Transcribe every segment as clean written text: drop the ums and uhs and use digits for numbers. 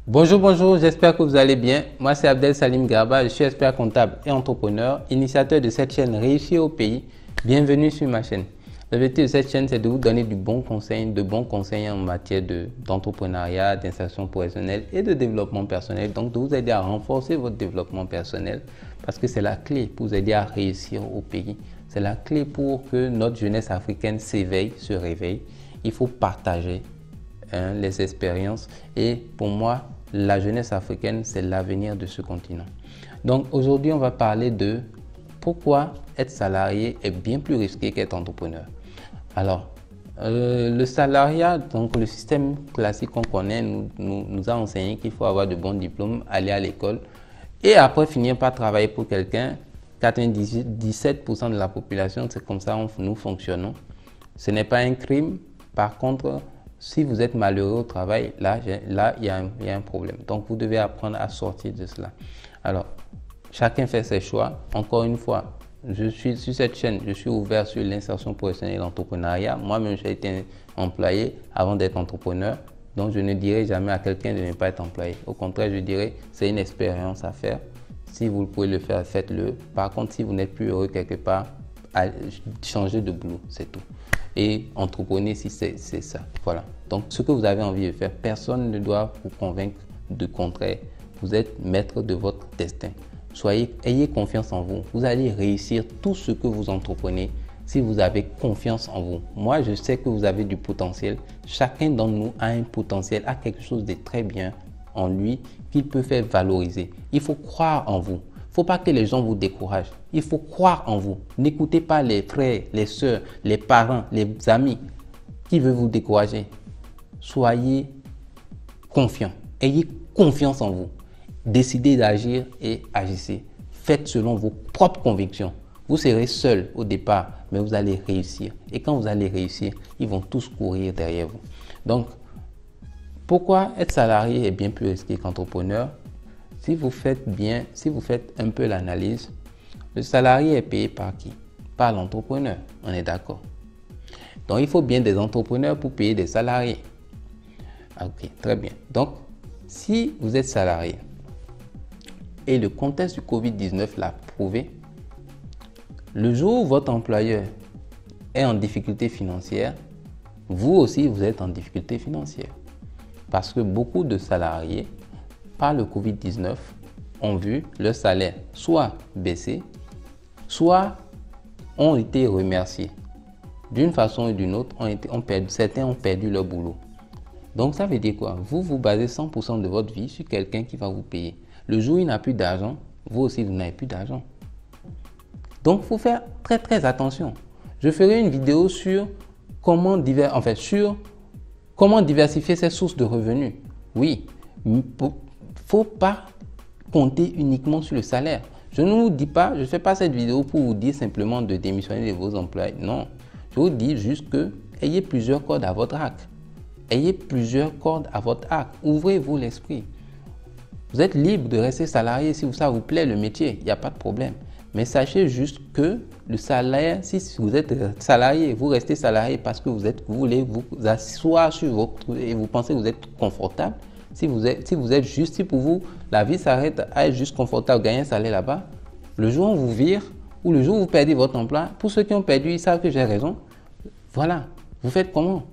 Bonjour, bonjour, j'espère que vous allez bien. Moi, c'est Abdel Salim Garba, je suis expert comptable et entrepreneur, initiateur de cette chaîne Réussir au pays. Bienvenue sur ma chaîne. L'objectif de cette chaîne, c'est de vous donner de bons conseils en matière d'entrepreneuriat, d'insertion professionnelle et de développement personnel. Donc, de vous aider à renforcer votre développement personnel parce que c'est la clé pour vous aider à réussir au pays. C'est la clé pour que notre jeunesse africaine s'éveille, se réveille. Il faut partager les expériences et pour moi, la jeunesse africaine, c'est l'avenir de ce continent. Donc aujourd'hui, on va parler de pourquoi être salarié est bien plus risqué qu'être entrepreneur. Alors, le salariat, donc le système classique qu'on connaît, nous a enseigné qu'il faut avoir de bons diplômes, aller à l'école et après finir par travailler pour quelqu'un. 97% de la population, c'est comme ça que nous fonctionnons. Ce n'est pas un crime. Par contre, si vous êtes malheureux au travail, là, il y a un problème. Donc, vous devez apprendre à sortir de cela. Alors, chacun fait ses choix. Encore une fois, je suis sur cette chaîne, je suis ouvert sur l'insertion professionnelle et l'entrepreneuriat. Moi-même, j'ai été employé avant d'être entrepreneur. Donc, je ne dirai jamais à quelqu'un de ne pas être employé. Au contraire, je dirais, c'est une expérience à faire. Si vous pouvez le faire, faites-le. Par contre, si vous n'êtes plus heureux quelque part, changez de boulot, c'est tout. Et entreprenez si c'est ça. Voilà. Donc, ce que vous avez envie de faire, personne ne doit vous convaincre du contraire. Vous êtes maître de votre destin. Ayez confiance en vous. Vous allez réussir tout ce que vous entreprenez si vous avez confiance en vous. Moi, je sais que vous avez du potentiel. Chacun d'entre nous a un potentiel, a quelque chose de très bien en lui qu'il peut faire valoriser. Il faut croire en vous. Il ne faut pas que les gens vous découragent. Il faut croire en vous. N'écoutez pas les frères, les sœurs, les parents, les amis qui veulent vous décourager. Soyez confiants. Ayez confiance en vous. Décidez d'agir et agissez. Faites selon vos propres convictions. Vous serez seul au départ, mais vous allez réussir. Et quand vous allez réussir, ils vont tous courir derrière vous. Donc, pourquoi être salarié est bien plus risqué qu'entrepreneur? Si vous faites un peu l'analyse, le salarié est payé par qui? Par l'entrepreneur, on est d'accord. Donc, il faut bien des entrepreneurs pour payer des salariés. Ok, très bien. Donc, si vous êtes salarié et le contexte du Covid-19 l'a prouvé, le jour où votre employeur est en difficulté financière, vous aussi, vous êtes en difficulté financière. Parce que beaucoup de salariés, par le Covid-19, ont vu leur salaire soit baisser, soit ont été remerciés. D'une façon ou d'une autre, certains ont perdu leur boulot. Donc, ça veut dire quoi? Vous vous basez 100% de votre vie sur quelqu'un qui va vous payer. Le jour où il n'a plus d'argent, vous aussi, vous n'avez plus d'argent. Donc, il faut faire très, très attention. Je ferai une vidéo sur comment diversifier ses sources de revenus. Oui, il ne faut pas compter uniquement sur le salaire. Je ne vous dis pas, je ne fais pas cette vidéo pour vous dire simplement de démissionner de vos emplois. Non, je vous dis juste que ayez plusieurs cordes à votre arc. Ayez plusieurs cordes à votre arc. Ouvrez-vous l'esprit. Vous êtes libre de rester salarié si ça vous plaît le métier. Il n'y a pas de problème. Mais sachez juste que le salaire, si vous êtes salarié, vous restez salarié parce que vous voulez vous asseoir sur votre et vous pensez que vous êtes confortable. Si pour vous, la vie s'arrête à être juste confortable, gagner un salaire là-bas, le jour où on vous vire ou le jour où vous perdez votre emploi, pour ceux qui ont perdu, ils savent que j'ai raison. Voilà, vous faites comment?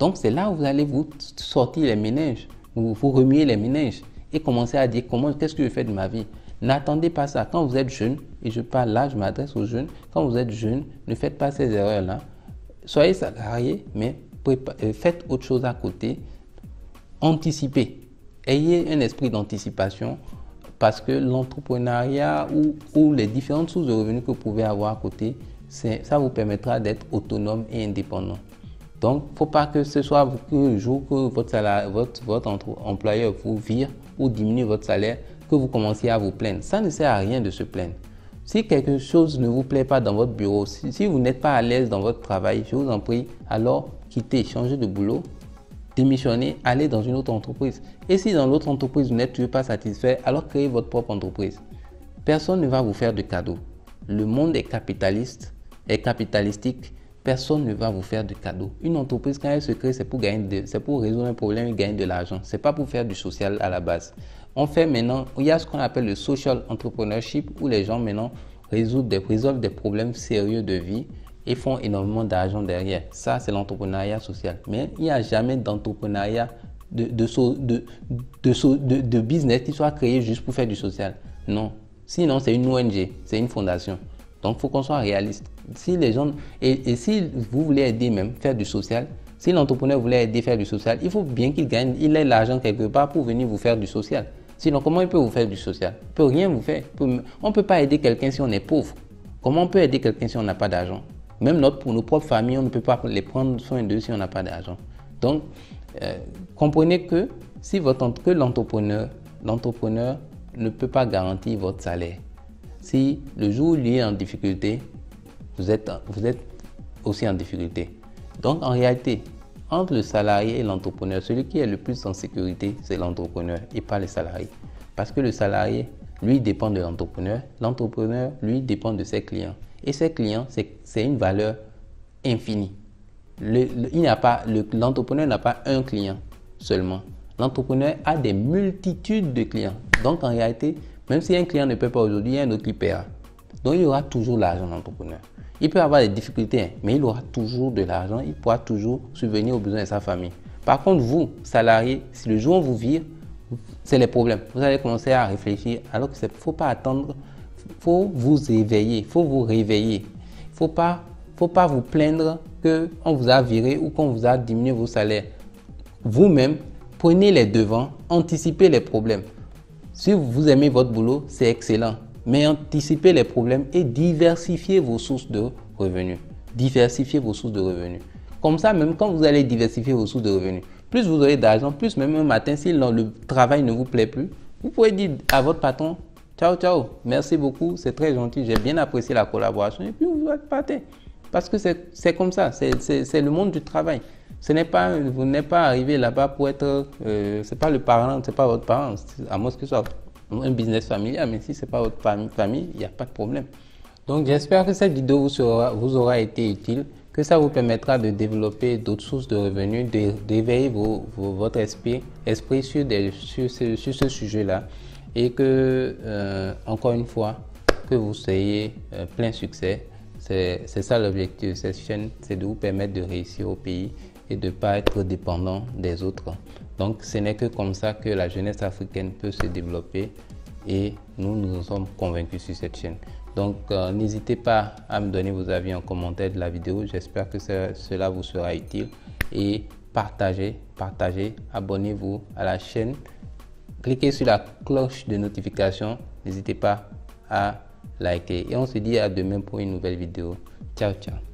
Donc, c'est là où vous allez vous sortir les méninges, vous remuer les méninges et commencer à dire qu'est-ce que je fais de ma vie? N'attendez pas ça. Quand vous êtes jeune, et je parle là, je m'adresse aux jeunes, quand vous êtes jeune, ne faites pas ces erreurs-là. Soyez salarié, mais faites autre chose à côté. Anticipez. Ayez un esprit d'anticipation parce que l'entrepreneuriat ou les différentes sources de revenus que vous pouvez avoir à côté, ça vous permettra d'être autonome et indépendant. Donc, il ne faut pas que ce soit le jour que votre employeur vous vire ou diminue votre salaire, que vous commenciez à vous plaindre. Ça ne sert à rien de se plaindre. Si quelque chose ne vous plaît pas dans votre bureau, si vous n'êtes pas à l'aise dans votre travail, je vous en prie, alors quittez, changez de boulot, démissionnez, allez dans une autre entreprise. Et si dans l'autre entreprise, vous n'êtes toujours pas satisfait, alors créez votre propre entreprise. Personne ne va vous faire de cadeaux. Le monde est capitaliste, est capitalistique. personne ne va vous faire de cadeau. Une entreprise, quand elle se crée, c'est pour résoudre un problème et gagner de l'argent. C'est pas pour faire du social à la base. On fait maintenant, il y a ce qu'on appelle le social entrepreneurship où les gens maintenant résolvent des problèmes sérieux de vie et font énormément d'argent derrière. Ça, c'est l'entrepreneuriat social. Mais il n'y a jamais d'entrepreneuriat de business qui soit créé juste pour faire du social. Non. Sinon, c'est une ONG, c'est une fondation. Donc, il faut qu'on soit réaliste. Si les gens, et si vous voulez aider même, faire du social, si l'entrepreneur voulait aider à faire du social, il faut bien qu'il gagne, il ait l'argent quelque part pour venir vous faire du social. Sinon, comment il peut vous faire du social? Il ne peut rien vous faire. On ne peut pas aider quelqu'un si on est pauvre. Comment on peut aider quelqu'un si on n'a pas d'argent? Même pour nos propres familles, on ne peut pas les prendre soin d'eux si on n'a pas d'argent. Donc, comprenez que si l'entrepreneur ne peut pas garantir votre salaire, si le jour où il est en difficulté, vous êtes aussi en difficulté. Donc, en réalité, entre le salarié et l'entrepreneur, celui qui est le plus en sécurité, c'est l'entrepreneur et pas le salarié. Parce que le salarié, lui, dépend de l'entrepreneur. L'entrepreneur, lui, dépend de ses clients. Et ses clients, c'est une valeur infinie. L'entrepreneur n'a pas un client seulement. L'entrepreneur a des multitudes de clients. Donc, en réalité, même si un client ne paie pas aujourd'hui, il y a un autre qui paiera. Donc, il y aura toujours l'argent l'entrepreneur. Il peut avoir des difficultés, mais il aura toujours de l'argent. Il pourra toujours subvenir aux besoins de sa famille. Par contre, vous, salariés, si le jour où on vous vire, c'est les problèmes. Vous allez commencer à réfléchir alors qu'il ne faut pas attendre. Il faut vous éveiller, il faut vous réveiller. Il ne faut pas vous plaindre qu'on vous a viré ou qu'on vous a diminué vos salaires. Vous-même, prenez les devants, anticipez les problèmes. Si vous aimez votre boulot, c'est excellent. Mais anticipez les problèmes et diversifiez vos sources de revenus. Diversifiez vos sources de revenus. Comme ça, même quand vous allez diversifier vos sources de revenus, plus vous aurez d'argent, plus même un matin, si le travail ne vous plaît plus, vous pouvez dire à votre patron, ciao, ciao, merci beaucoup, c'est très gentil, j'ai bien apprécié la collaboration et puis vous partez. Parce que c'est comme ça, c'est le monde du travail. Vous n'êtes pas arrivé là-bas pour être, c'est pas le parent, c'est pas votre parent, à moins que ce soit un business familial, mais si ce n'est pas votre famille, il n'y a pas de problème. Donc, j'espère que cette vidéo vous aura été utile, que ça vous permettra de développer d'autres sources de revenus, d'éveiller votre esprit sur ce sujet-là et que, encore une fois, que vous soyez plein succès. C'est ça l'objectif de cette chaîne, c'est de vous permettre de réussir au pays et de ne pas être dépendant des autres. Donc, ce n'est que comme ça que la jeunesse africaine peut se développer et nous en sommes convaincus sur cette chaîne. Donc, n'hésitez pas à me donner vos avis en commentaire de la vidéo. J'espère que cela vous sera utile et partagez, abonnez-vous à la chaîne. Cliquez sur la cloche de notification. N'hésitez pas à liker et on se dit à demain pour une nouvelle vidéo. Ciao, ciao.